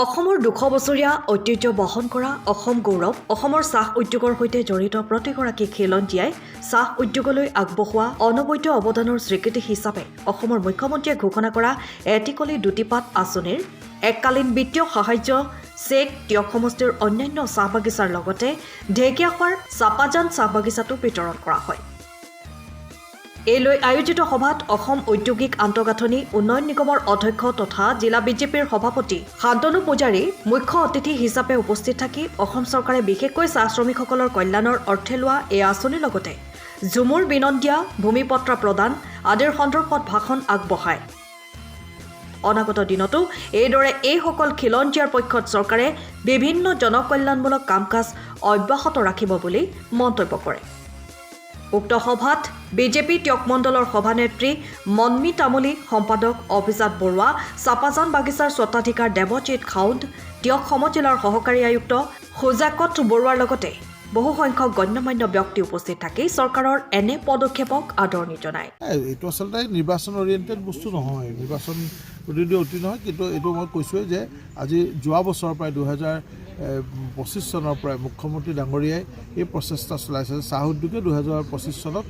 অসমৰ 200 বছৰীয়া ঐতিহ্য বহন কৰা অসম গৌৰৱ অসমৰ চাহ উদ্যোগৰ সৈতে জড়িত প্ৰতিগৰাকী খিলঞ্জীয়াই চাহ উদ্যোগলৈ আগবঢ়োৱা অনবদ্য অৱদানৰ স্বীকৃতি হিচাপে অসমৰ মুখ্যমন্ত্ৰীয়ে ঘোষণা কৰা এটিকলি দুটিপাত আঁচনিৰ এককালীন বিত্তীয় সাহায্য চেক টিয়ক সমষ্টিৰ অন্যান্য চাহ বাগিচাৰ লগতে ঢেকীয়াখোৱাৰ চাপাজান চাহ বাগিচাটো বিতৰণ কৰা হয়। এই লৈ আয়োজিত সভাত অসম ঔদ্যোগিক আন্তঃগাঁথনি উন্নয়ন নিগমৰ অধ্যক্ষ তথা জিলা বিজেপিৰ সভাপতি শান্তনু পূজাৰী মুখ্য অতিথি হিচাপে উপস্থিত থাকি অসম চৰকাৰে বিশেষকৈ চাহ শ্ৰমিকসকলৰ কল্যাণৰ অৰ্থে লোৱা এই আঁচনিৰ লগতে ঝুমুৰ বিনন দিয়া ভূমিপত্ৰ প্ৰদান আদিৰ সন্দৰ্ভত ভাষণ আগবঢ়ায়। অনাগত দিনতো এইদৰে এইসকল খিলঞ্জীয়াৰ পক্ষত চৰকাৰে বিভিন্ন জনকল্যাণমূলক কাম কাজ অব্যাহত ৰাখিব বুলি মন্তব্য কৰে। উক্ত সভাত বিজেপি টিয়ক মণ্ডলৰ সভানেত্ৰী মন্মী তামুলী, সম্পাদক অভিজাত বৰুৱা, চাপাজান বাগিচাৰ স্বত্বাধিকাৰ দেৱজিৎ খাউণ্ড, টিয়ক সমজিলাৰ সহকাৰী আয়ুক্ত সুজাকত বৰুৱাৰ লগতে বহু সংখ্যক গণ্যমান্য ব্যক্তি উপস্থিত থাকি চৰকাৰৰ এনে পদক্ষেপক আদৰণি জনায়। এইটো আচলতে নিৰ্বাচন অৰিয়েণ্টেড বস্তু নহয়, নিৰ্বাচন প্ৰতিনিধি অতি নহয়, কিন্তু এইটো মই কৈছোঁৱেই যে আজি যোৱা বছৰৰ পৰাই 2025 চনৰ পৰাই মুখ্যমন্ত্ৰী ডাঙৰীয়াই এই প্ৰচেষ্টা চলাইছে। চাহ উদ্যোগে 2025 চনত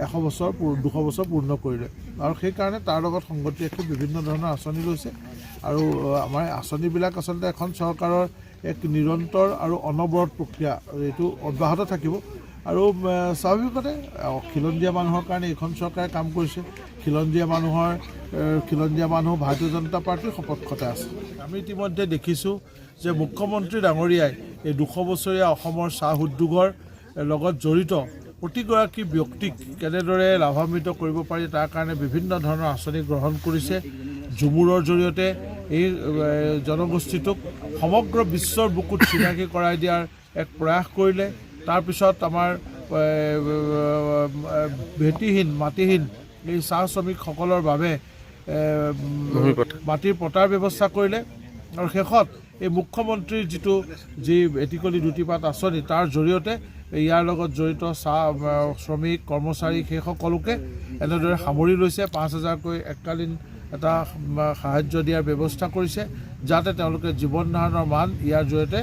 200 বছৰ পূৰ্ণ কৰিলে আৰু সেইকাৰণে তাৰ লগত সংগতি ৰাখি বিভিন্ন ধৰণৰ আঁচনি লৈছে আৰু আমাৰ আঁচনিবিলাক আচলতে এখন চৰকাৰৰ এক নিৰন্তৰ আৰু অনবৰত প্ৰক্ৰিয়া, এইটো অব্যাহত থাকিব আৰু স্বাভাৱিকতে খিলঞ্জীয়া মানুহৰ কাৰণে এইখন চৰকাৰে কাম কৰিছে। খিলঞ্জীয়া মানুহ ভাৰতীয় জনতা পাৰ্টীৰ সপক্ষতে আছে। আমি ইতিমধ্যে দেখিছোঁ যে মুখ্যমন্ত্ৰী ডাঙৰীয়াই এই 200 বছৰীয়া অসমৰ চাহ উদ্যোগৰ লগত জড়িত প্ৰতিগৰাকী ব্যক্তিক কেনেদৰে লাভান্বিত কৰিব পাৰি তাৰ কাৰণে বিভিন্ন ধৰণৰ আঁচনি গ্ৰহণ কৰিছে। ঝুমুৰৰ জৰিয়তে এই জনগোষ্ঠীটোক সমগ্ৰ বিশ্বৰ বুকুত চিনাকি কৰাই দিয়াৰ এক প্ৰয়াস কৰিলে। তাৰপিছত আমাৰ মাটিহীন এই চাহ শ্ৰমিকসকলৰ বাবে মাটিৰ পটাৰ ব্যৱস্থা কৰিলে আৰু শেষত এই মুখ্যমন্ত্ৰীৰ যি এটিকলি দুটিপাত আঁচনি তাৰ জৰিয়তে ইয়াৰ লগত জড়িত চাহ শ্ৰমিক কৰ্মচাৰী সেই সকলোকে এনেদৰে সামৰি লৈছে। 5,000কৈ এককালীন এটা সাহায্য দিয়াৰ ব্যৱস্থা কৰিছে যাতে তেওঁলোকে জীৱন ধাৰণৰ মান ইয়াৰ জৰিয়তে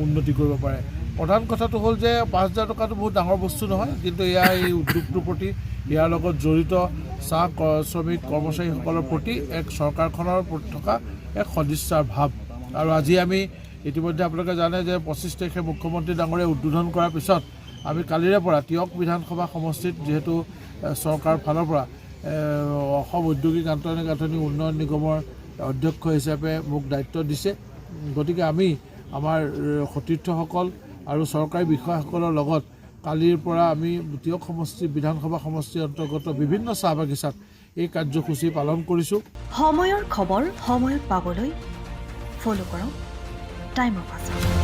উন্নতি কৰিব পাৰে। প্ৰধান কথাটো হ'ল যে 5,000 টকাটো বহুত ডাঙৰ বস্তু নহয়, কিন্তু এই উদ্যোগটোৰ প্ৰতি ইয়াৰ লগত জড়িত চাহ শ্ৰমিক কৰ্মচাৰীসকলৰ প্ৰতি এক চৰকাৰখনৰ প্ৰতি থকা এক সদিচ্ছাৰ ভাৱ। আৰু আজি আমি ইতিমধ্যে আপোনালোকে জানে যে 25 তাৰিখে মুখ্যমন্ত্ৰী ডাঙৰীয়াই উদ্বোধন কৰাৰ পিছত আমি কালিৰে পৰা টিয়ক বিধানসভা সমষ্টিত যিহেতু চৰকাৰৰ ফালৰ পৰা অসম ঔদ্যোগিক আন্তঃগাঁথনি উন্নয়ন নিগমৰ অধ্যক্ষ হিচাপে মোক দায়িত্ব দিছে, গতিকে আমি আমাৰ সতীৰ্থসকল আৰু চৰকাৰী বিষয়াসকলৰ লগত কালিৰ পৰা আমি টিয়ক সমষ্টি বিধানসভা সমষ্টিৰ অন্তৰ্গত বিভিন্ন চাহ বাগিচাত এই কাৰ্যসূচী পালন কৰিছোঁ। সময়ৰ খবৰ সময়ত পাবলৈ ফলো কৰক টাইম অফ আছাম।